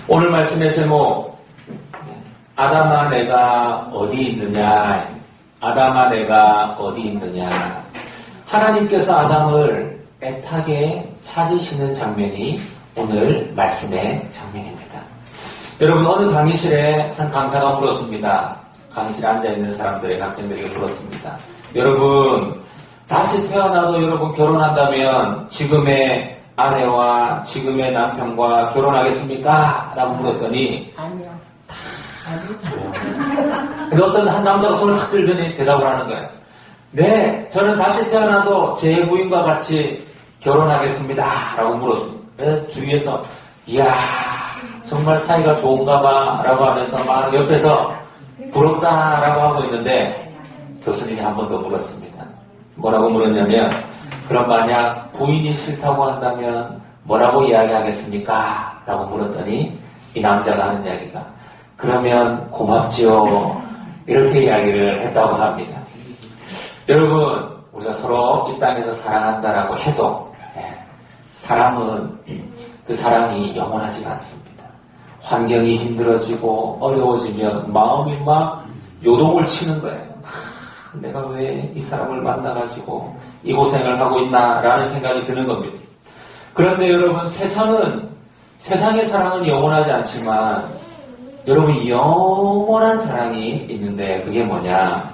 오늘 말씀의 제목, 아담아 내가 어디 있느냐, 아담아 내가 어디 있느냐. 하나님께서 아담을 애타게 찾으시는 장면이 오늘 말씀의 장면입니다. 여러분, 어느 강의실에 한 강사가 물었습니다. 강의실에 앉아있는 사람들의 학생들에게 물었습니다. 여러분, 다시 태어나도 여러분 결혼한다면 지금의 아내와 지금의 남편과 결혼하겠습니까? 라고 물었더니 아니요. 근데 어떤 한 남자가 손을 탁 들더니 대답을 하는 거예요. 네, 저는 다시 태어나도 제 부인과 같이 결혼하겠습니다. 라고 물었습니다. 그래서 주위에서 이야 정말 사이가 좋은가 봐 라고 하면서 막 옆에서 부럽다 라고 하고 있는데 교수님이 한 번 더 물었습니다. 뭐라고 물었냐면 그럼 만약 부인이 싫다고 한다면 뭐라고 이야기하겠습니까? 라고 물었더니 이 남자가 하는 이야기가 그러면 고맙지요. 이렇게 이야기를 했다고 합니다. 여러분, 우리가 서로 이 땅에서 사랑한다라고 해도 사랑은 그 사랑이 영원하지가 않습니다. 환경이 힘들어지고 어려워지면 마음이 막 요동을 치는 거예요. 내가 왜 이 사람을 만나가지고 이 고생을 하고 있나라는 생각이 드는 겁니다. 그런데 여러분, 세상의 사랑은 영원하지 않지만 여러분 영원한 사랑이 있는데 그게 뭐냐?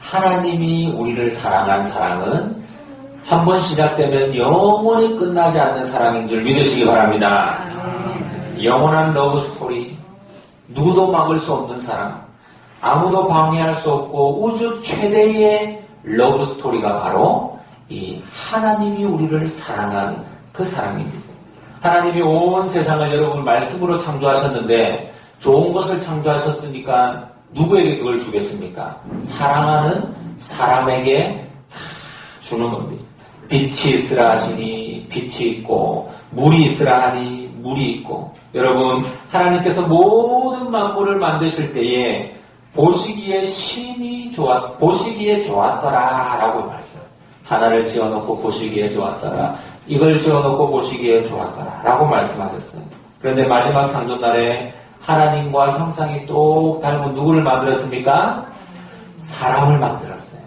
하나님이 우리를 사랑한 사랑은 한 번 시작되면 영원히 끝나지 않는 사랑인 줄 믿으시기 바랍니다. 영원한 러브 스토리, 누구도 막을 수 없는 사랑, 아무도 방해할 수 없고 우주 최대의 러브 스토리가 바로 이 하나님이 우리를 사랑한 그 사랑입니다. 하나님이 온 세상을 여러분 말씀으로 창조하셨는데 좋은 것을 창조하셨으니까 누구에게 그걸 주겠습니까? 사랑하는 사람에게 다 주는 겁니다. 빛이 있으라 하시니 빛이 있고 물이 있으라 하니 물이 있고 여러분 하나님께서 모든 만물을 만드실 때에 보시기에 좋았더라 라고 말씀. 하나를 지어놓고 보시기에 좋았더라. 이걸 지어놓고 보시기에 좋았더라 라고 말씀하셨어요. 그런데 마지막 창조날에 하나님과 형상이 똑 닮은 누구를 만들었습니까? 사람을 만들었어요.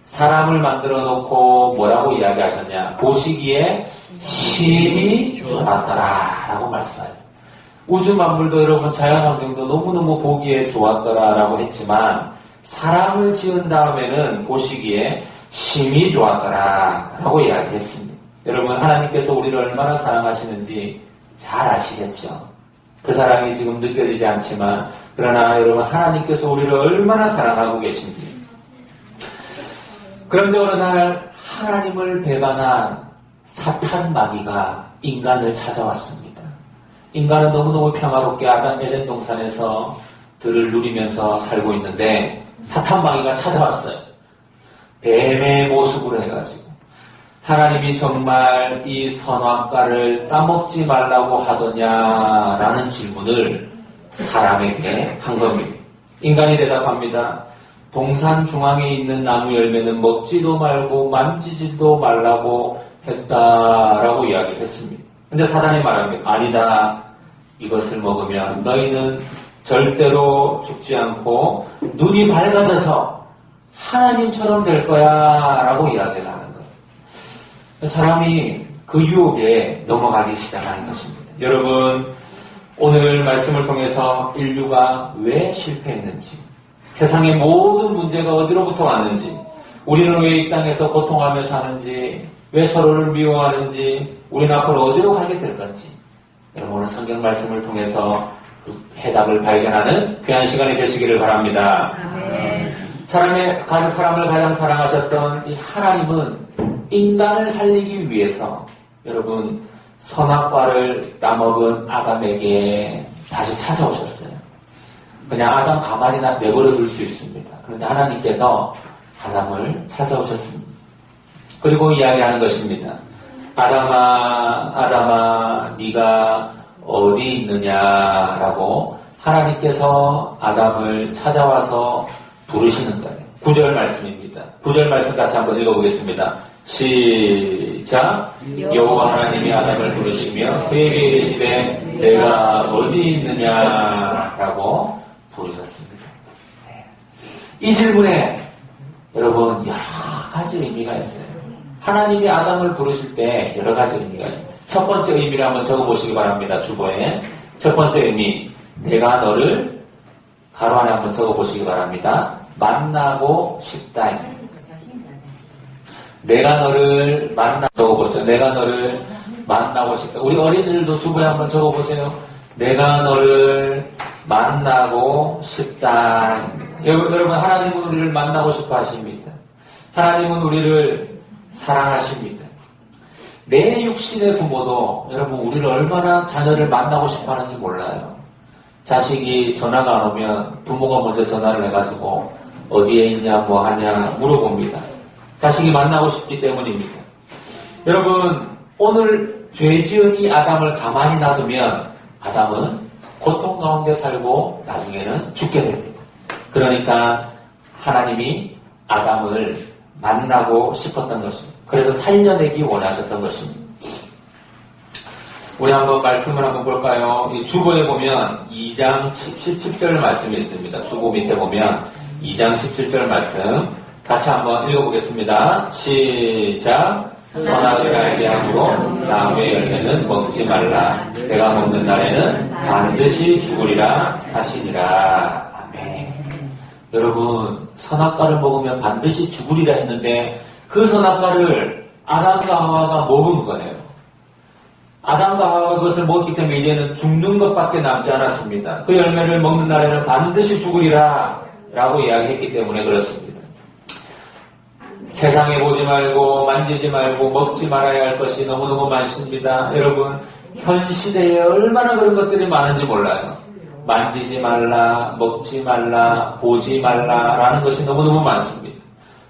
사람을 만들어 놓고 뭐라고 이야기하셨냐? 보시기에 심히 좋았더라 라고 말씀하셨어요. 우주 만물도 여러분 자연환경도 너무너무 보기에 좋았더라 라고 했지만 사람을 지은 다음에는 보시기에 심히 좋았더라 라고 이야기했습니다. 여러분 하나님께서 우리를 얼마나 사랑하시는지 잘 아시겠죠? 그 사랑이 지금 느껴지지 않지만 그러나 여러분 하나님께서 우리를 얼마나 사랑하고 계신지. 그런데 어느 날 하나님을 배반한 사탄 마귀가 인간을 찾아왔습니다. 인간은 너무너무 평화롭게 에덴 동산에서 들을 누리면서 살고 있는데 사탄 마귀가 찾아왔어요. 뱀의 모습으로 해가지고 하나님이 정말 이 선악과를 따먹지 말라고 하더냐라는 질문을 사람에게 한 겁니다. 인간이 대답합니다. 동산 중앙에 있는 나무 열매는 먹지도 말고 만지지도 말라고 했다라고 이야기를 했습니다. 근데 사단이 말합니다. 아니다. 이것을 먹으면 너희는 절대로 죽지 않고 눈이 밝아져서 하나님처럼 될 거야 라고 이야기를 하는 거예요. 사람이 그 유혹에 넘어가기 시작하는 것입니다. 여러분 오늘 말씀을 통해서 인류가 왜 실패했는지 세상의 모든 문제가 어디로부터 왔는지 우리는 왜 이 땅에서 고통하며 사는지 왜 서로를 미워하는지 우리는 앞으로 어디로 가게 될 건지 여러분 오늘 성경 말씀을 통해서 그 해답을 발견하는 귀한 시간이 되시기를 바랍니다. 사람을 가장 사랑하셨던 이 하나님은 인간을 살리기 위해서 여러분 선악과를 따먹은 아담에게 다시 찾아오셨어요. 그냥 아담 가만히 내버려 둘 수 있습니다. 그런데 하나님께서 아담을 찾아오셨습니다. 그리고 이야기하는 것입니다. 아담아, 네가 어디 있느냐라고 하나님께서 아담을 찾아와서 부르시는 거예요. 9절 말씀입니다. 9절 말씀 같이 한번 읽어보겠습니다. 시작. 여호와 하나님이 아담을 부르시며 그에게 이르시되 내가 어디 있느냐라고 부르셨습니다. 이 질문에 여러분 여러 가지 의미가 있어요. 하나님이 아담을 부르실 때 여러 가지 의미가 있습니다. 첫 번째 의미를 한번 적어보시기 바랍니다. 주보에. 첫 번째 의미, 내가 너를 가로 안에 한번 적어보시기 바랍니다. 만나고 싶다. 내가 너를 적어보세요. 내가 너를 만나고 싶다. 우리 어린이들도 주보에 한번 적어보세요. 내가 너를 만나고 싶다. 여러분, 하나님은 우리를 만나고 싶어 하십니다. 하나님은 우리를 사랑하십니다. 내 육신의 부모도 여러분 우리를 얼마나 자녀를 만나고 싶어 하는지 몰라요. 자식이 전화가 안 오면 부모가 먼저 전화를 해가지고 어디에 있냐 뭐 하냐 물어봅니다. 자식이 만나고 싶기 때문입니다. 여러분 오늘 죄 지은 이 아담을 가만히 놔두면 아담은 고통 가운데 살고 나중에는 죽게 됩니다. 그러니까 하나님이 아담을 만나고 싶었던 것입니다. 그래서 살려내기 원하셨던 것입니다. 우리 한번 말씀을 한번 볼까요? 이 주보에 보면 2장 17절 말씀이 있습니다. 주보 밑에 보면 2장 17절 말씀 같이 한번 읽어보겠습니다. 시작. 선악을 알게 하므로 나무의 열매는 먹지 말라. 내가 먹는 날에는 반드시 죽으리라 하시니라. 아멘. 여러분 선악과를 먹으면 반드시 죽으리라 했는데 그 선악과를 아담과 하와가 먹은 거예요. 아담과 하와가 그것을 먹었기 때문에 이제는 죽는 것밖에 남지 않았습니다. 그 열매를 먹는 날에는 반드시 죽으리라 라고 이야기했기 때문에 그렇습니다. 세상에 보지 말고 만지지 말고 먹지 말아야 할 것이 너무너무 많습니다. 여러분 현 시대에 얼마나 그런 것들이 많은지 몰라요. 만지지 말라, 먹지 말라, 보지 말라 라는 것이 너무너무 많습니다.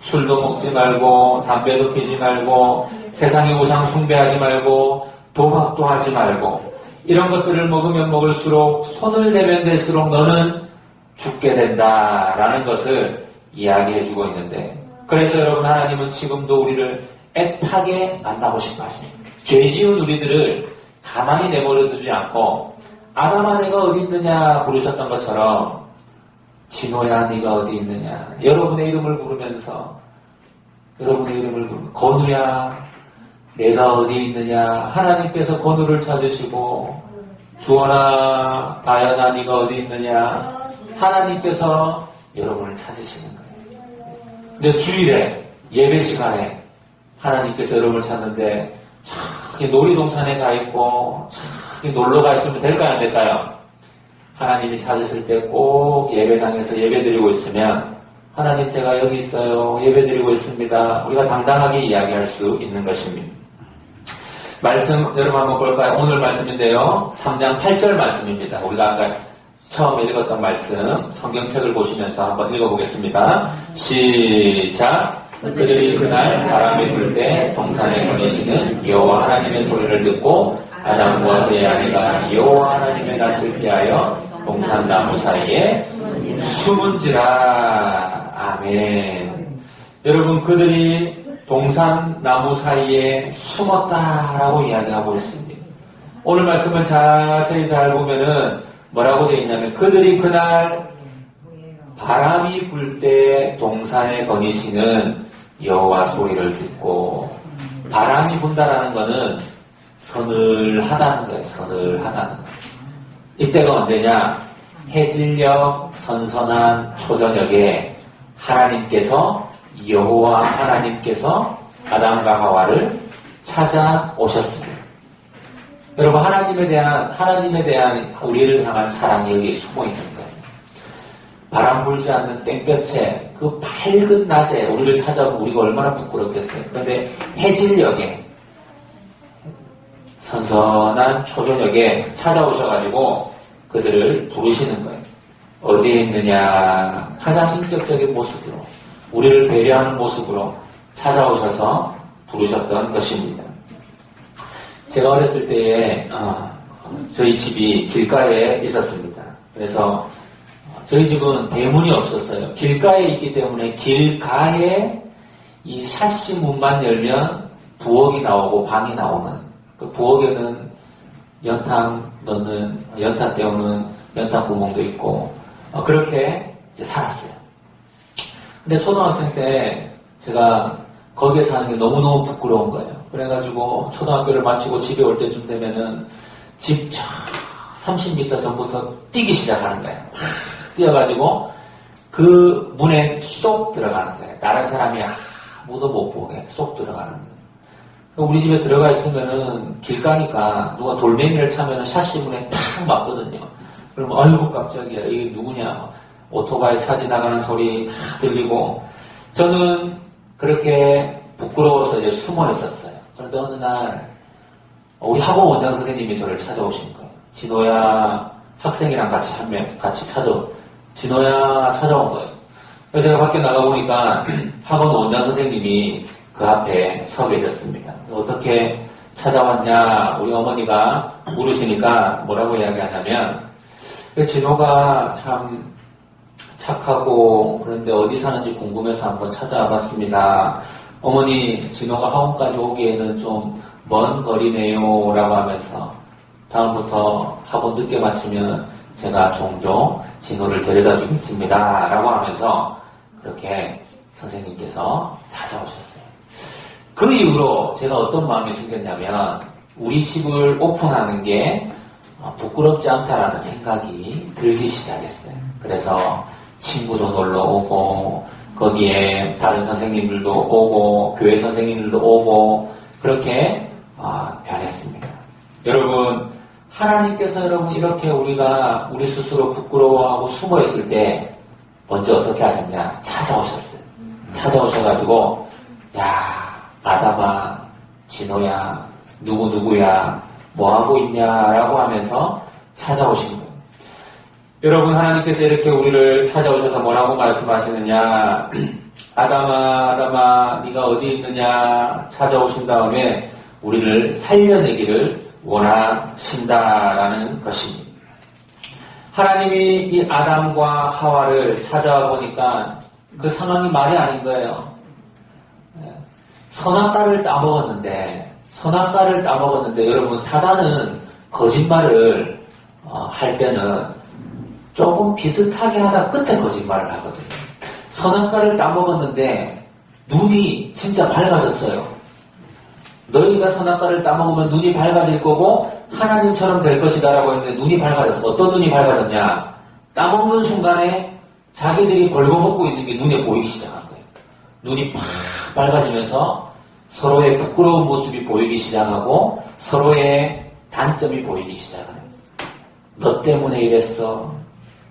술도 먹지 말고 담배도 피지 말고 세상의 우상 숭배하지 말고 도박도 하지 말고 이런 것들을 먹으면 먹을수록 손을 대면 될수록 너는 죽게 된다라는 것을 이야기해주고 있는데 그래서 여러분 하나님은 지금도 우리를 애타게 만나고 싶어 하십니다. 죄 지은 우리들을 가만히 내버려 두지 않고 아담아 내가 어디 있느냐 부르셨던 것처럼 진호야 네가 어디 있느냐 여러분의 이름을 부르면서 건우야 내가 어디 있느냐 하나님께서 건우를 찾으시고 주원아 다연아 네가 어디 있느냐 하나님께서 여러분을 찾으시는 거예요. 근데 주일에 예배 시간에 하나님께서 여러분을 찾는데 참 놀이동산에 가 있고 참 놀러 가 있으면 될까요 안 될까요? 하나님이 찾으실 때 꼭 예배당에서 예배드리고 있으면 하나님 제가 여기 있어요. 예배드리고 있습니다. 우리가 당당하게 이야기할 수 있는 것입니다. 말씀 여러분 한번 볼까요? 오늘 말씀인데요. 3장 8절 말씀입니다. 우리가 아까 처음에 읽었던 말씀 성경책을 보시면서 한번 읽어보겠습니다. 시작. 그들이 그날 바람이 불 때 동산에 거니시는 여호와 하나님의 소리를 듣고 아담과 그의 아내가 여호와 하나님의 낯을 피하여 동산 나무 사이에 숨은지라. 아멘. 여러분 그들이 동산 나무 사이에 숨었다라고 이야기하고 있습니다. 오늘 말씀을 자세히 잘 보면은 뭐라고 되어 있냐면 그들이 그날 바람이 불 때 동산에 거니시는 여호와 소리를 듣고 바람이 분다라는 것은 서늘하다는 거예요. 서늘하다는 거. 이때가 언제냐? 해질녘 선선한 초저녁에 하나님께서 여호와 하나님께서 아담과 하와를 찾아오셨습니다. 여러분 하나님에 대한 우리를 향한 사랑이 여기 숨어 있는 거예요. 바람 불지 않는 땡볕에 그 밝은 낮에 우리를 찾아오면 우리가 얼마나 부끄럽겠어요. 그런데 해질녘에 선선한 초저녁에 찾아오셔가지고 그들을 부르시는 거예요. 어디에 있느냐? 가장 인격적인 모습으로 우리를 배려하는 모습으로 찾아오셔서 부르셨던 것입니다. 제가 어렸을 때에 저희 집이 길가에 있었습니다. 그래서 저희 집은 대문이 없었어요. 길가에 있기 때문에 길가에 이 샤시 문만 열면 부엌이 나오고 방이 나오는, 그 부엌에는 연탄 때우는 연탄 구멍도 있고, 그렇게 이제 살았어요. 근데 초등학생 때 제가 거기에 사는 게 너무너무 부끄러운 거예요. 그래가지고 초등학교를 마치고 집에 올 때쯤 되면은 집 30m 전부터 뛰기 시작하는 거예요. 뛰어가지고 그 문에 쏙 들어가는 거예요. 다른 사람이 아무도 못 보게 쏙 들어가는 거예요. 우리 집에 들어가 있으면은 길 가니까 누가 돌멩이를 차면은 샤시 문에 탁 맞거든요. 그러면 아이고 깜짝이야, 이게 누구냐, 오토바이 차 지나가는 소리 다 들리고, 저는 그렇게 부끄러워서 이제 숨어 있었어요. 그런데 어느 날 우리 학원 원장 선생님이 저를 찾아오신 거예요. 진호야, 학생이랑 같이 진호야 찾아온 거예요. 그래서 제가 밖에 나가보니까 학원 원장 선생님이 그 앞에 서 계셨습니다. 어떻게 찾아왔냐, 우리 어머니가 물으시니까 뭐라고 이야기하냐면, 진호가 참 착하고 그런데 어디 사는지 궁금해서 한번 찾아와 봤습니다. 어머니, 진호가 학원까지 오기에는 좀 먼 거리네요 라고 하면서 다음부터 학원 늦게 마치면 제가 종종 진호를 데려다 주겠습니다 라고 하면서 그렇게 선생님께서 찾아오셨어요. 그 이후로 제가 어떤 마음이 생겼냐면, 우리 집을 오픈하는 게 부끄럽지 않다라는 생각이 들기 시작했어요. 그래서 친구도 놀러 오고, 거기에 다른 선생님들도 오고, 교회 선생님들도 오고, 그렇게 변했습니다. 여러분, 하나님께서 여러분 이렇게 우리가 우리 스스로 부끄러워하고 숨어 있을 때 먼저 어떻게 하셨냐? 찾아오셨어요. 찾아오셔가지고, 야, 아담아, 진호야, 누구야, 뭐하고 있냐라고 하면서 찾아오신 거예요. 여러분, 하나님께서 이렇게 우리를 찾아오셔서 뭐라고 말씀하시느냐? 아담아, 네가 어디 있느냐? 찾아오신 다음에 우리를 살려내기를 원하신다라는 것입니다. 하나님이 이 아담과 하와를 찾아와 보니까 그 상황이 말이 아닌 거예요. 선악과를 따먹었는데 여러분, 사단은 거짓말을 할 때는 조금 비슷하게 하다 끝에 거짓말을 하거든요. 선악과를 따먹었는데 눈이 진짜 밝아졌어요. 너희가 선악과를 따먹으면 눈이 밝아질 거고 하나님처럼 될 것이다 라고 했는데 눈이 밝아졌어. 어떤 눈이 밝아졌냐? 따먹는 순간에 자기들이 벌거벗고 있는 게 눈에 보이기 시작한 거예요. 눈이 팍 밝아지면서 서로의 부끄러운 모습이 보이기 시작하고 서로의 단점이 보이기 시작해요. 너 때문에 이랬어.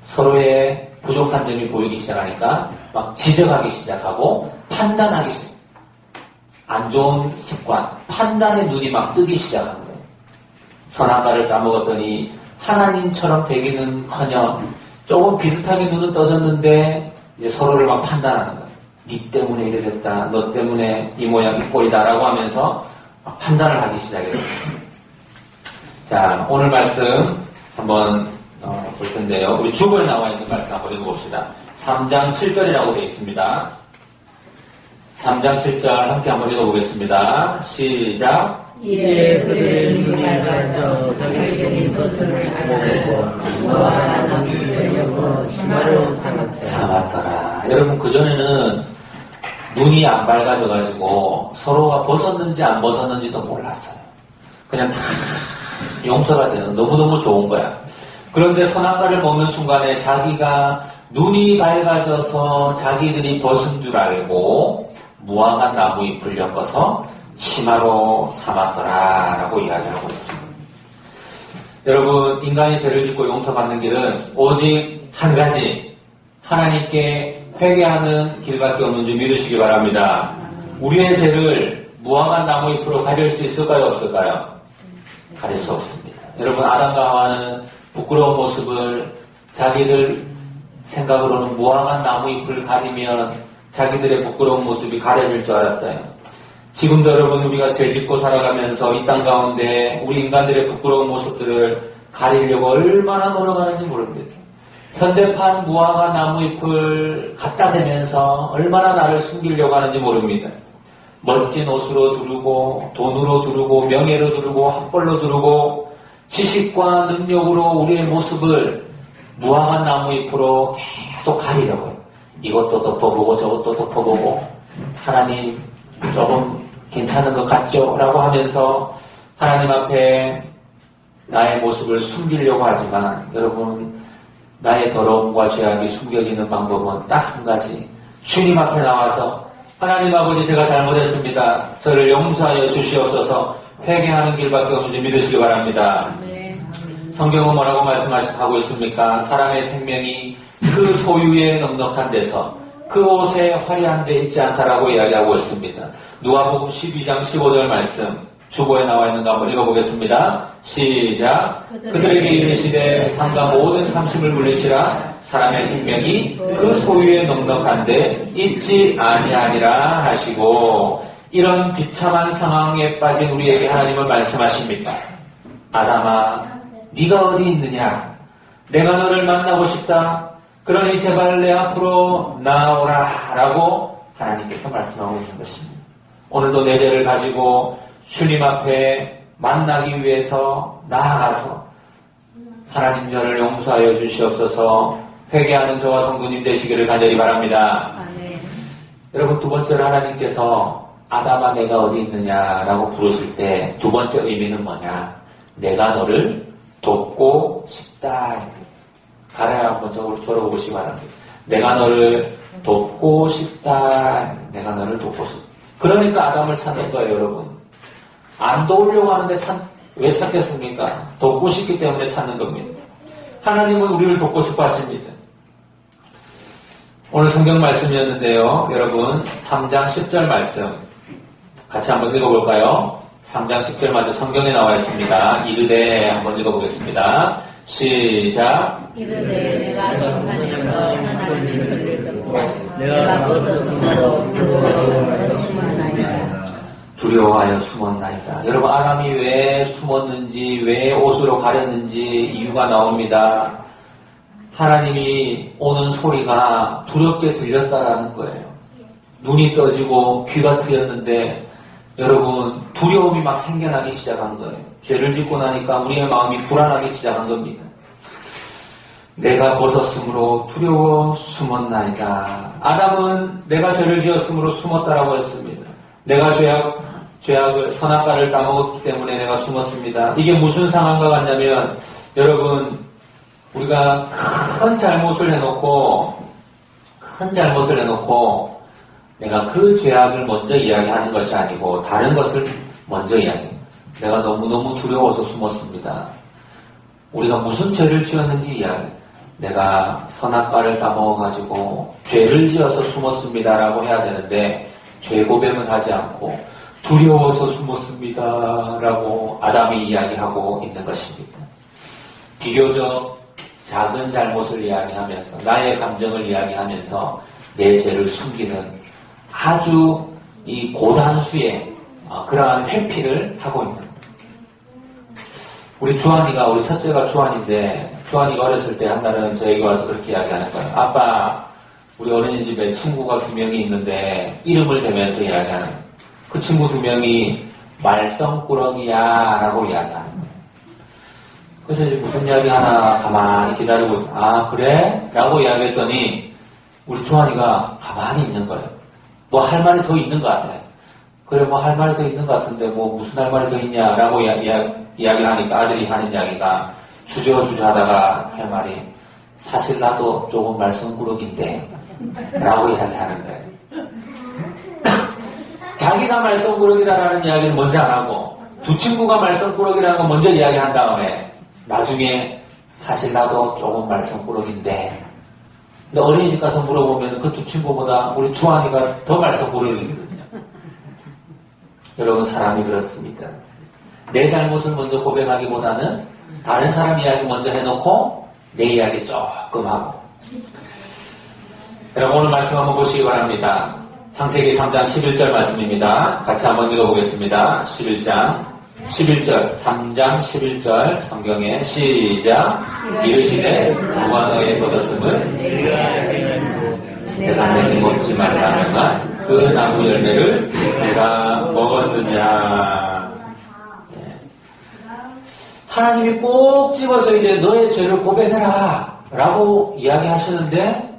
서로의 부족한 점이 보이기 시작하니까 막 지적하기 시작하고 판단하기 시작해요. 안 좋은 습관, 판단의 눈이 막 뜨기 시작한 거예요. 선악과를 따먹었더니 하나님처럼 되기는커녕 조금 비슷하게 눈은 떠졌는데 이제 서로를 막 판단하는 거예요. 네 때문에 이래 됐다, 너 때문에 이 모양 이 꼴이다 라고 하면서 막 판단을 하기 시작했어요. 자, 오늘 말씀 한번 볼 텐데요. 우리 주보에 나와 있는 말씀 한번 읽어봅시다. 3장 7절이라고 되어 있습니다. 3장 7절 함께 한번 읽어보겠습니다. 시작. 이에 그들은 눈이 밝아져 자기들이 것을 알아보고 너와 나는 여고 심화로 삼았더라. 여러분, 그전에는 눈이 안 밝아져가지고 서로가 벗었는지 안 벗었는지도 몰랐어요. 그냥 다 용서가 되는, 너무너무 좋은 거야. 그런데 선악과를 먹는 순간에 자기가 눈이 밝아져서 자기들이 벗은 줄 알고 무화과 나무 잎을 엮어서 치마로 삼았더라 라고 이야기하고 있습니다. 여러분, 인간이 죄를 짓고 용서받는 길은 오직 한 가지, 하나님께 회개하는 길밖에 없는 줄 믿으시기 바랍니다. 우리의 죄를 무화과 나무 잎으로 가릴 수 있을까요, 없을까요? 가릴 수 없습니다. 여러분, 아담과 하와는 부끄러운 모습을 자기들 생각으로는 무화과 나무 잎을 가리면 자기들의 부끄러운 모습이 가려질 줄 알았어요. 지금도 여러분, 우리가 죄 짓고 살아가면서 이 땅 가운데 우리 인간들의 부끄러운 모습들을 가리려고 얼마나 노력하는지 모릅니다. 현대판 무화과 나무잎을 갖다 대면서 얼마나 나를 숨기려고 하는지 모릅니다. 멋진 옷으로 두르고 돈으로 두르고 명예로 두르고 학벌로 두르고 지식과 능력으로 우리의 모습을 무화과 나무잎으로 계속 가리려고요. 이것도 덮어보고 저것도 덮어보고 하나님 조금 괜찮은 것 같죠? 라고 하면서 하나님 앞에 나의 모습을 숨기려고 하지만 여러분 나의 더러움과 죄악이 숨겨지는 방법은 딱 한 가지. 주님 앞에 나와서 하나님 아버지 제가 잘못했습니다. 저를 용서하여 주시옵소서 회개하는 길밖에 없는지 믿으시기 바랍니다. 성경은 뭐라고 말씀하고 있습니까? 사람의 생명이 그 소유의 넉넉한 데서 그 옷에 화려한 데 있지 않다라고 이야기하고 있습니다. 누가복음 12장 15절 말씀 주보에 나와 있는 거 한번 읽어보겠습니다. 시작. 그들에게 이르시되 상가 모든 탐심을 물리치라 사람의 생명이 그 소유의 넉넉한 데 있지 아니하니라 하시고 이런 비참한 상황에 빠진 우리에게 하나님은 말씀하십니다. 아담아 네가 어디 있느냐? 내가 너를 만나고 싶다. 그러니 제발 내 앞으로 나오라 라고 하나님께서 말씀하고 있는 것입니다. 오늘도 내 죄를 가지고 주님 앞에 만나기 위해서 나아가서 하나님 저를 용서하여 주시옵소서 회개하는 저와 성도님 되시기를 간절히 바랍니다. 여러분 두 번째로 하나님께서 아담아 내가 어디 있느냐라고 부르실 때 두 번째 의미는 뭐냐? 내가 너를 돕고 싶다. 가라에 한번 적어보시기 바랍니다. 내가 너를 돕고 싶다. 내가 너를 돕고 싶다. 그러니까 아담을 찾는 거예요, 여러분. 안 도우려고 하는데 왜 찾겠습니까? 돕고 싶기 때문에 찾는 겁니다. 하나님은 우리를 돕고 싶어 하십니다. 오늘 성경 말씀이었는데요. 여러분 3장 10절 말씀 같이 한번 읽어볼까요? 3장 10절 마저 성경에 나와 있습니다. 이르되 한번 읽어보겠습니다. 시작. 이르되 내가 동산에서 하나님의 소리를 듣고 내가 벗어 숨어 두려워하여 숨었나이다. 여러분 아담이 왜 숨었는지 왜 옷으로 가렸는지 이유가 나옵니다. 하나님이 오는 소리가 두렵게 들렸다라는 거예요. 눈이 떠지고 귀가 트였는데 여러분 두려움이 막 생겨나기 시작한 거예요. 죄를 짓고 나니까 우리의 마음이 불안하기 시작한 겁니다. 내가 벗었으므로 두려워 숨었나이다. 아담은 내가 죄를 지었으므로 숨었다라고 했습니다. 내가 죄악을 선악과를 따먹었기 때문에 내가 숨었습니다. 이게 무슨 상황과 같냐면 여러분 우리가 큰 잘못을 해놓고 내가 그 죄악을 먼저 이야기하는 것이 아니고 다른 것을 먼저 이야기합니다. 내가 너무너무 두려워서 숨었습니다. 우리가 무슨 죄를 지었는지 이야기합니다. 내가 선악과를 따먹어가지고 죄를 지어서 숨었습니다라고 해야 되는데 죄 고백은 하지 않고 두려워서 숨었습니다라고 아담이 이야기하고 있는 것입니다. 비교적 작은 잘못을 이야기하면서 나의 감정을 이야기하면서 내 죄를 숨기는 아주 이 고단수의 그러한 회피를 하고 있는 겁니다. 우리 첫째가 주한인데 주한이가 어렸을 때 한 날은 저에게 와서 그렇게 이야기하는 거예요. 아빠 우리 어린이집에 친구가 2명이 있는데 이름을 대면서 이야기하는 거예요. 그 친구 2명이 말썽꾸러기야 라고 이야기하는 거예요. 그래서 이제 무슨 이야기 하나 가만히 기다리고 아 그래? 라고 이야기했더니 우리 주한이가 가만히 있는 거예요. 뭐 할 말이 더 있는 것 같아요. 그래 뭐 할 말이 더 있는 것 같은데 뭐 무슨 할 말이 더 있냐라고 이야기를 하니까 아들이 하는 이야기가 주저주저 하다가 할 말이 사실 나도 조금 말썽꾸러기인데 라고 이야기하는 거예요. 자기가 말썽꾸러기다라는 이야기를 먼저 안 하고 두 친구가 말썽꾸러기라는 걸 먼저 이야기한 다음에 나중에 사실 나도 조금 말썽꾸러기인데 근데 어린이집 가서 물어보면 그 두 친구보다 우리 주한이가 더 말썽꾸러기거든요. 여러분 사람이 그렇습니다. 내 잘못을 먼저 고백하기보다는 다른 사람 이야기 먼저 해놓고 내 이야기 조금 하고 여러분 오늘 말씀 한번 보시기 바랍니다. 창세기 3장 11절 말씀입니다. 같이 한번 읽어보겠습니다. 11장 11절, 3장 11절 성경에 시작. 이르시되 누가 너의 얻었음을 내가 내게 먹지 말라면 그 나무 열매를 내가 먹었느냐. 하나님이 꼭 집어서 이제 너의 죄를 고백해라 라고 이야기하시는데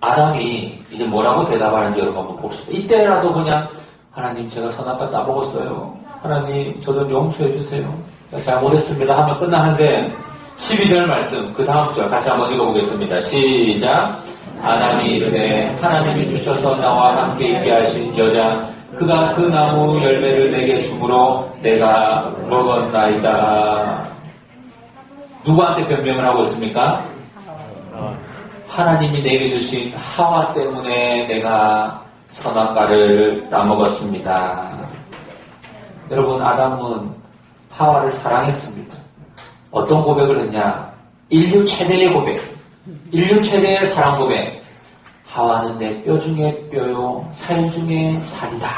아담이 이제 뭐라고 대답하는지 여러분 한번 봅시다. 이때라도 그냥 하나님 제가 선악과 따먹었어요. 하나님 저 좀 용서해 주세요. 잘못했습니다 하면 끝나는데 12절 말씀 그 다음 절 같이 한번 읽어보겠습니다. 시작. 아담이 이르되 하나님이 주셔서 나와 함께 있게 하신 여자 그가 그 나무 열매를 내게 주므로 내가 먹었나이다. 누구한테 변명을 하고 있습니까? 하나님이 내게 주신 하와 때문에 내가 선악과를 따먹었습니다. 여러분 아담은 하와를 사랑했습니다. 어떤 고백을 했냐? 인류 최대의 고백, 인류 최대의 사랑 고백. 하와는 내 뼈 중에 뼈요 살 중에 살이다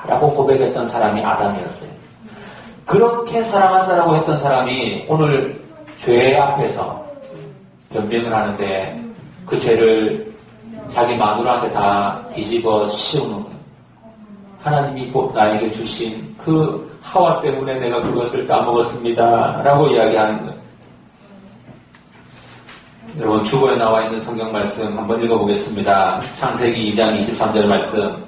라고 고백했던 사람이 아담이었어요. 그렇게 사랑한다라고 했던 사람이 오늘 죄 앞에서 변명을 하는데 그 죄를 자기 마누라한테 다 뒤집어 씌우는 거예요. 하나님이 곧 나에게 주신 그 하와 때문에 내가 그것을 따먹었습니다 라고 이야기하는 거예요. 여러분 주보에 나와 있는 성경 말씀 한번 읽어보겠습니다. 창세기 2장 23절 말씀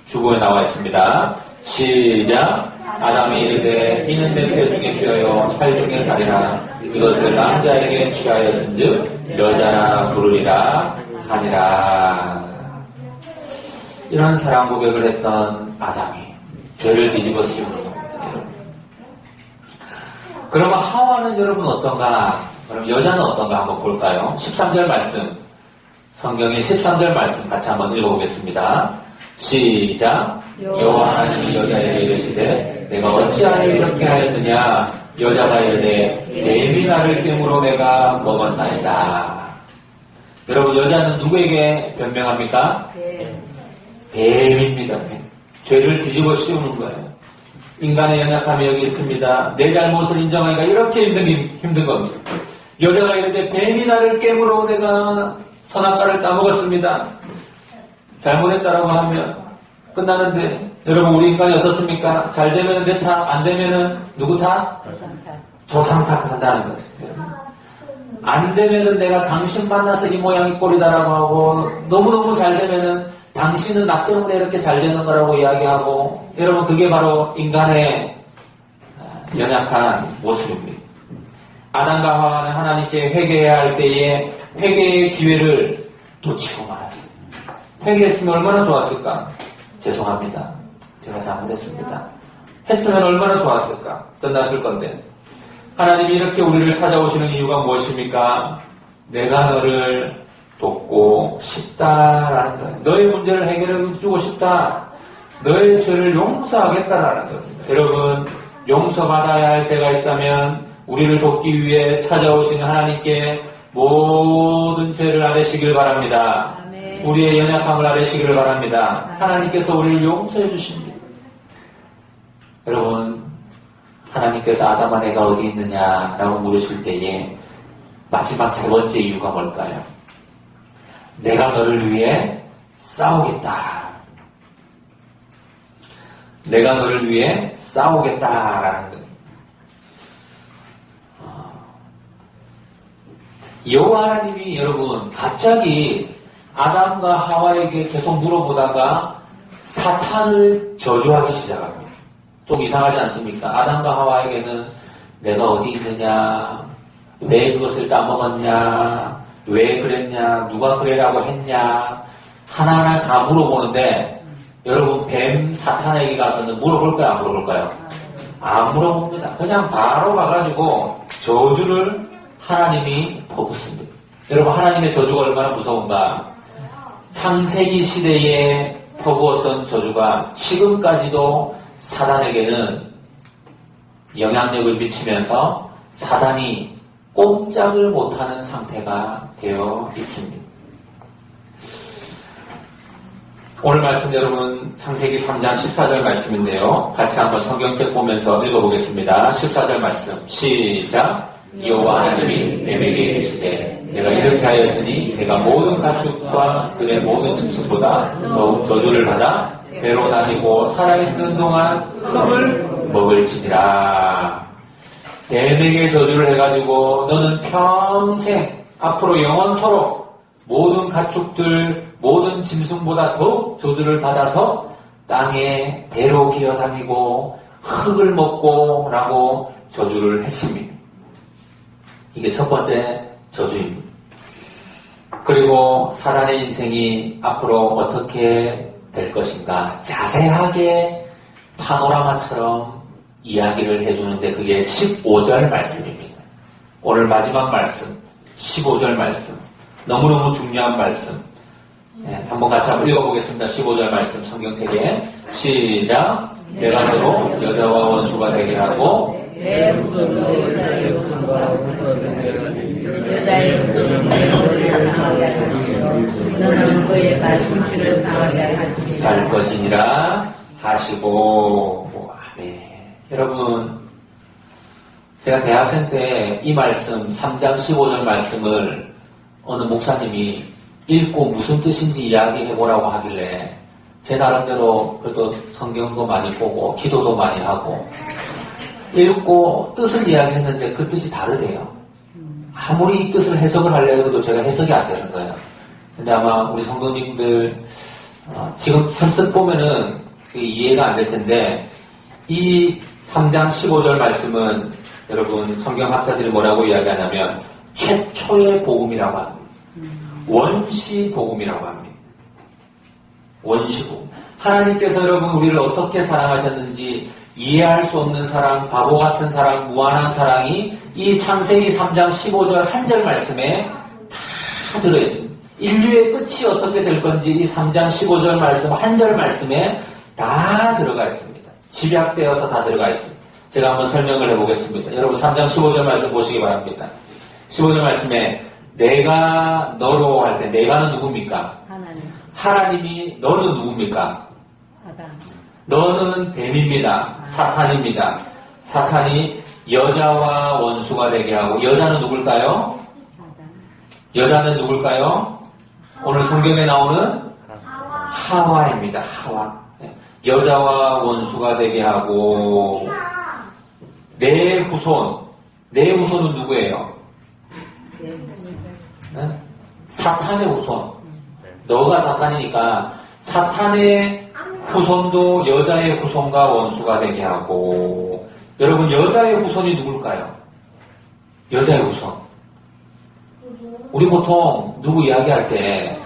주보에 나와 있습니다. 시작. 아담이 이르되 이는 내 뼈 중에 뼈요 살 중에 살이라 이것을 남자에게 취하였은즉 여자라 부르리라 하니라. 이런 사랑 고백을 했던 아담이 죄를 뒤집어 씌우는 겁니다. 그러면 하와는 여러분 어떤가? 그럼 여자는 어떤가 한번 볼까요? 13절 말씀 성경의 13절 말씀 같이 한번 읽어보겠습니다. 시작. 여호와 하나님이 여자에게 이르시되 내가 어찌하여 이렇게 하였느냐 여자가 이르되 뱀이 나를 깨물어 내가 먹었나이다. 여러분 여자는 누구에게 변명합니까? 뱀입니다. 죄를 뒤집어 씌우는 거예요. 인간의 연약함이 여기 있습니다. 내 잘못을 인정하기가 이렇게 힘든 겁니다. 여자가 이르되 뱀이 나를 깨물어 내가 선악과를 따먹었습니다. 잘못했다라고 하면 끝나는데 여러분 우리 인간이 어떻습니까? 잘 되면 내 탓, 안 되면은 누구 탓? 조상 탓한다는 거죠. 안 되면은 내가 당신 만나서 이 모양이 꼴이다라고 하고 너무너무 잘 되면은 당신은 나 때문에 이렇게 잘 되는 거라고 이야기하고 여러분 그게 바로 인간의 연약한 모습입니다. 아담과 하와는 하나님께 회개해야 할 때에 회개의 기회를 놓치고 말았어요. 회개했으면 얼마나 좋았을까? 죄송합니다. 제가 잘못했습니다. 했으면 얼마나 좋았을까? 끝났을 건데. 하나님이 이렇게 우리를 찾아오시는 이유가 무엇입니까? 내가 너를 돕고 싶다라는 거예요. 너의 문제를 해결해 주고 싶다. 너의 죄를 용서하겠다라는 겁니다. 여러분, 용서받아야 할 죄가 있다면 우리를 돕기 위해 찾아오시는 하나님께 모든 죄를 아뢰시길 바랍니다. 아멘. 우리의 연약함을 아뢰시기를 바랍니다. 하나님께서 우리를 용서해 주십니다. 여러분, 하나님께서 아담아 내가 어디 있느냐라고 물으실 때에 마지막 세 번째 이유가 뭘까요? 내가 너를 위해 싸우겠다. 내가 너를 위해 싸우겠다라는 거예요. 여호와 하나님이 여러분 갑자기 아담과 하와에게 계속 물어보다가 사탄을 저주하기 시작합니다. 좀 이상하지 않습니까? 아담과 하와에게는 내가 어디 있느냐, 왜 그것을 따먹었냐, 왜 그랬냐, 누가 그래라고 했냐 하나하나 다 물어보는데 여러분 뱀 사탄에게 가서는 물어볼까요? 안 물어볼까요? 안 물어봅니다. 그냥 바로 가가지고 저주를 하나님이 퍼붓습니다. 여러분 하나님의 저주가 얼마나 무서운가. 창세기 시대에 퍼부었던 저주가 지금까지도 사단에게는 영향력을 미치면서 사단이 꼼짝을 못하는 상태가 되어 있습니다. 오늘 말씀 여러분 창세기 3장 14절 말씀인데요. 같이 한번 성경책 보면서 읽어보겠습니다. 14절 말씀 시작. 여호와 하나님이 뱀에게 이르시되 내가 이렇게 하였으니 내가 모든 가축과 들의 모든 짐승보다 더욱 저주를 받아 배로 다니고 살아있는 동안 흙을 먹을지니라. 뱀에게 저주를 해가지고 너는 평생 앞으로 영원토록 모든 가축들 모든 짐승보다 더욱 저주를 받아서 땅에 배로 기어다니고 흙을 먹고 라고 저주를 했습니다. 이게 첫 번째 저주입니다. 그리고 사람의 인생이 앞으로 어떻게 될 것인가 자세하게 파노라마처럼 이야기를 해주는데 그게 15절 말씀입니다. 오늘 마지막 말씀 15절 말씀 너무너무 중요한 말씀. 한번 같이 한번 읽어보겠습니다. 15절 말씀 성경책에 시작. 내가 너로 여자와 원수가 되게 하고 내 후손도 여자의 후손과 여자의 후손은 내 머리를 상하게 하시고 너는 그의 발꿈치를 상하게 하시고 할 것이니라 하시고. 아멘. 여러분 제가 대학생 때 이 말씀 3장 15절 말씀을 어느 목사님이 읽고 무슨 뜻인지 이야기해보라고 하길래 제 나름대로 그래도 성경도 많이 보고 기도도 많이 하고 읽고 뜻을 이야기했는데 그 뜻이 다르대요. 아무리 이 뜻을 해석을 하려고 해도 제가 해석이 안 되는 거예요. 근데 아마 우리 성도님들 지금 선뜻 보면은 이해가 안 될 텐데 이 3장 15절 말씀은 여러분 성경학자들이 뭐라고 이야기하냐면 최초의 복음이라고 합니다. 원시 복음이라고 합니다. 원시 복음. 하나님께서 여러분 우리를 어떻게 사랑하셨는지 이해할 수 없는 사랑, 바보 같은 사랑, 무한한 사랑이 이 창세기 3장 15절 한 절 말씀에 다 들어있습니다. 인류의 끝이 어떻게 될 건지 이 3장 15절 말씀 한 절 말씀에 다 들어가 있습니다. 집약되어서 다 들어가 있습니다. 제가 한번 설명을 해보겠습니다. 여러분 3장 15절 말씀 보시기 바랍니다. 15절 말씀에 내가 너로 할 때 내가는 누굽니까? 하나님이 너는 누굽니까? 아담. 너는 뱀입니다. 사탄입니다. 사탄이 여자와 원수가 되게 하고 여자는 누굴까요? 여자는 누굴까요? 오늘 성경에 나오는 하와입니다. 하와. 여자와 원수가 되게 하고 내 후손은 누구예요? 네? 사탄의 후손. 너가 사탄이니까 사탄의 후손도 여자의 후손과 원수가 되게 하고 여러분 여자의 후손이 누굴까요? 여자의 후손. 우리 보통 누구 이야기할 때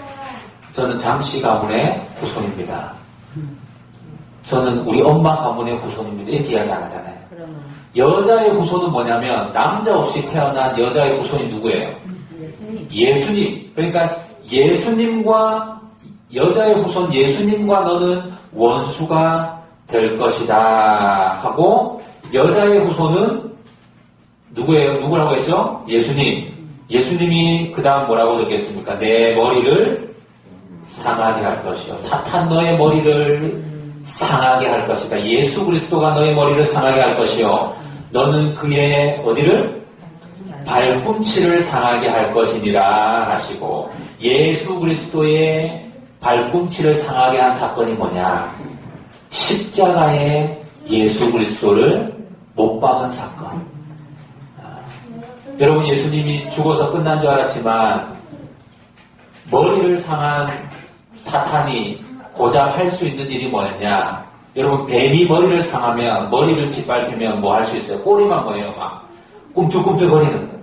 저는 장씨 가문의 후손입니다. 저는 우리 엄마 가문의 후손입니다. 이렇게 이야기 안 하잖아요. 여자의 후손은 뭐냐면 남자 없이 태어난 여자의 후손이 누구예요? 예수님. 그러니까 예수님과 여자의 후손 예수님과 너는 원수가 될 것이다 하고 여자의 후손은 누구예요? 누구라고 했죠? 예수님. 예수님이 그 다음 뭐라고 적겠습니까? 내 머리를 상하게 할 것이요. 사탄 너의 머리를 상하게 할 것이다. 예수 그리스도가 너의 머리를 상하게 할 것이요. 너는 그의 어디를? 발꿈치를 상하게 할 것이니라 하시고 예수 그리스도의 발꿈치를 상하게 한 사건이 뭐냐? 십자가에 예수 그리스도를 못 박은 사건. 여러분 예수님이 죽어서 끝난 줄 알았지만 머리를 상한 사탄이 고작 할 수 있는 일이 뭐였냐? 여러분 뱀이 머리를 상하면 머리를 짓밟히면 뭐 할 수 있어요? 꼬리만 뭐예요? 막 꿈틀꿈틀거리는 거예요.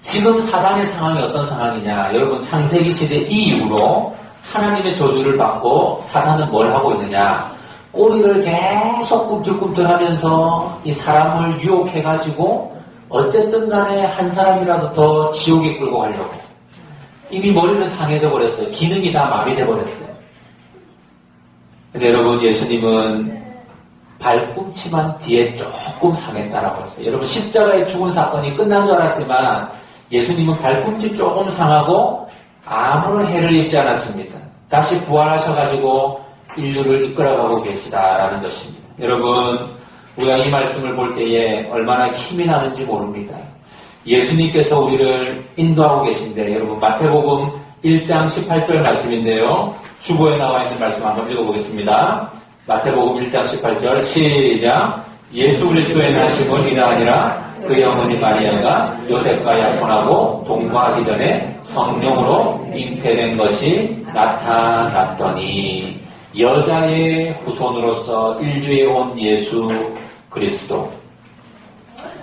지금 사단의 상황이 어떤 상황이냐? 여러분 창세기 시대 이 이후로 하나님의 저주를 받고 사단은 뭘 하고 있느냐? 꼬리를 계속 꿈틀꿈틀하면서 이 사람을 유혹해가지고 어쨌든 간에 한 사람이라도 더 지옥에 끌고 가려고. 이미 머리를 상해져 버렸어요. 기능이 다 마비돼 버렸어요. 근데 여러분 예수님은 발꿈치만 뒤에 조금 상했다라고 했어요. 여러분 십자가에 죽은 사건이 끝난 줄 알았지만 예수님은 발꿈치 조금 상하고 아무런 해를 입지 않았습니다. 다시 부활하셔가지고 인류를 이끌어가고 계시다라는 것입니다. 여러분, 우리가 이 말씀을 볼 때에 얼마나 힘이 나는지 모릅니다. 예수님께서 우리를 인도하고 계신데, 여러분, 마태복음 1장 18절 말씀인데요. 주보에 나와 있는 말씀 한번 읽어보겠습니다. 마태복음 1장 18절 시작. 예수 그리스도의 나심은 이나 아니라 그의 어머니 마리아가 요셉과 약혼하고 동거하기 전에 성령으로 잉태된 것이 나타났더니 여자의 후손으로서 인류에 온 예수 그리스도,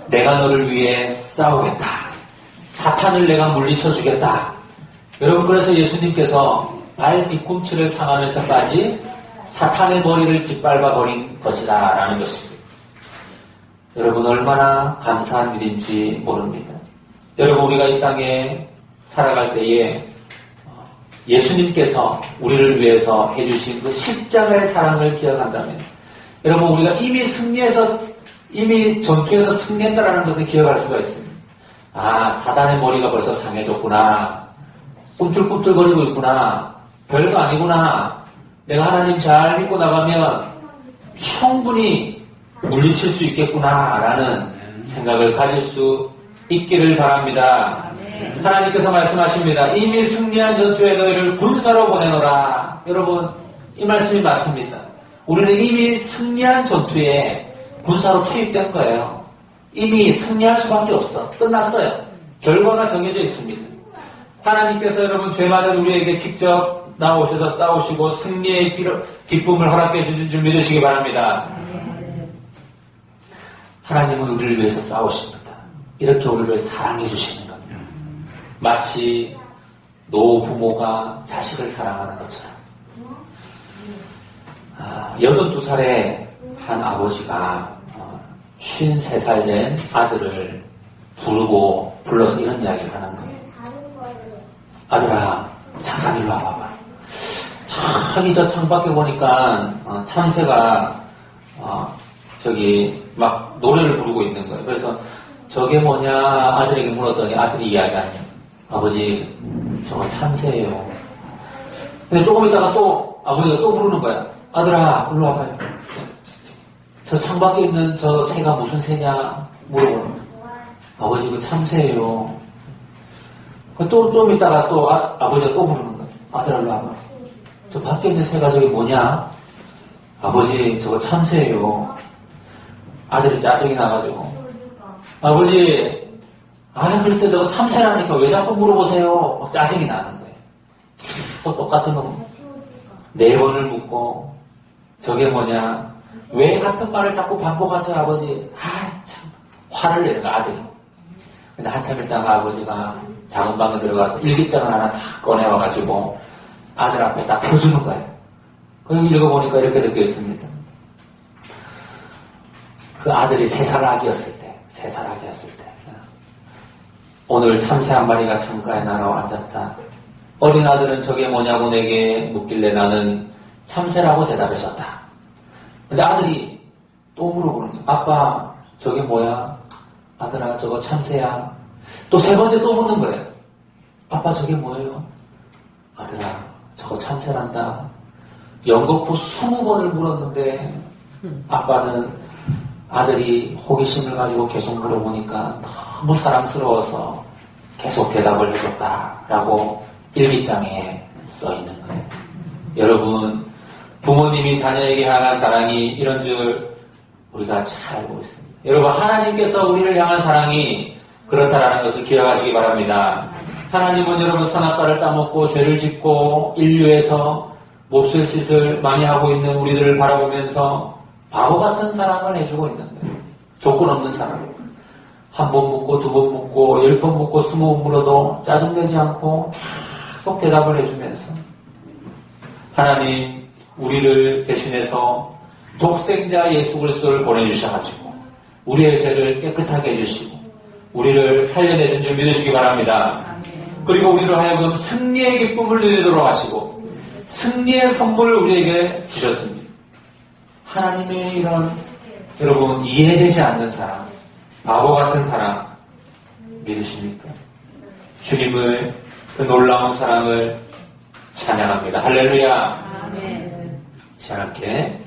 내가 너를 위해 싸우겠다. 사탄을 내가 물리쳐 주겠다. 여러분, 그래서 예수님께서 발 뒤꿈치를 상하면서까지 사탄의 머리를 짓밟아 버린 것이다 라는 것입니다. 여러분, 얼마나 감사한 일인지 모릅니다. 여러분, 우리가 이 땅에 살아갈 때에 예수님께서 우리를 위해서 해주신 그 십자가의 사랑을 기억한다면, 여러분, 우리가 이미 전투에서 승리했다라는 것을 기억할 수가 있습니다. 아, 사단의 머리가 벌써 상해졌구나. 꿈틀꿈틀거리고 있구나. 별거 아니구나. 내가 하나님 잘 믿고 나가면 충분히 물리칠 수 있겠구나라는 생각을 가질 수 있기를 바랍니다. 하나님께서 말씀하십니다. 이미 승리한 전투에 너희를 군사로 보내노라. 여러분, 이 말씀이 맞습니다. 우리는 이미 승리한 전투에 군사로 투입된 거예요. 이미 승리할 수밖에 없어. 끝났어요. 결과가 정해져 있습니다. 하나님께서 여러분 죄 많은 우리에게 직접 나오셔서 싸우시고 승리의 기쁨을 허락해 주신 줄 믿으시기 바랍니다. 하나님은 우리를 위해서 싸우십니다. 이렇게 우리를 사랑해 주시는 겁니다. 마치 노부모가 자식을 사랑하는 것처럼. 82살에 한 아버지가 53살 된 아들을 불러서 이런 이야기를 하는 거예요. 아들아, 잠깐 일로 와봐봐. 저기 저 창밖에 보니까 참새가 저기 막 노래를 부르고 있는 거예요. 그래서 저게 뭐냐 아들에게 물었더니 아들이 이야기하네요. 아버지, 저거 참새예요. 근데 조금 있다가 또 아버지가 또 부르는 거야. 아들아, 일로 와봐요. 저 창밖에 있는 저 새가 무슨 새냐 물어보는 거야. 아버지, 그 참새예요. 또 좀 있다가 또 아버지가 또 부르는 거야. 아들아, 일로 와봐. 저 밖에 있는 새가 저기 뭐냐? 아버지, 저거 참새예요. 아들이 짜증이 나가지고, 아버지, 글쎄 저거 참새라니까 왜 자꾸 물어보세요? 막 짜증이 나는 거예요. 계속 똑같은 거 4번을 묻고, 저게 뭐냐? 왜 같은 말을 자꾸 반복하세요, 아버지? 참 화를 내는 거야, 아들이. 근데 한참 있다가 아버지가 작은 방에 들어가서 일기장을 하나 탁 꺼내와가지고 아들 앞에 딱 펴주는 거예요. 거기 읽어보니까 이렇게 적혀 있습니다. 그 아들이 3살 아기였을 때, 오늘 참새 한 마리가 창가에 날아와 앉았다. 어린 아들은 저게 뭐냐고 내게 묻길래 나는 참새라고 대답했었다. 근데 아들이 또 물어보는 거야. 아빠, 저게 뭐야? 아들아, 저거 참새야. 또 3번째 또 묻는 거예요. 아빠, 저게 뭐예요? 아들아, 저거 참새란다. 연거푸 20번을 물었는데 아빠는 아들이 호기심을 가지고 계속 물어보니까 너무 사랑스러워서 계속 대답을 해줬다라고 일기장에 써 있는 거예요. 여러분, 부모님이 자녀에게 향한 사랑이 이런 줄 우리가 잘 알고 있습니다. 여러분, 하나님께서 우리를 향한 사랑이 그렇다라는 것을 기억하시기 바랍니다. 하나님은 여러분 선악과를 따먹고 죄를 짓고 인류에서 몹쓸 짓을 많이 하고 있는 우리들을 바라보면서 바보 같은 사랑을 해주고 있는 거예요. 조건 없는 사랑. 1번 묻고 2번 묻고 10번 묻고 20번 물어도 짜증내지 않고 계속 대답을 해주면서 하나님 우리를 대신해서 독생자 예수 그리스도를 보내주셔가지고 우리의 죄를 깨끗하게 해주시고 우리를 살려내신 줄 믿으시기 바랍니다. 그리고 우리로 하여금 승리의 기쁨을 누리도록 하시고 승리의 선물을 우리에게 주셨습니다. 하나님의 이런 여러분 이해되지 않는 사랑, 바보 같은 사랑 믿으십니까? 주님을 그 놀라운 사랑을 찬양합니다. 할렐루야. 아멘. 시원하게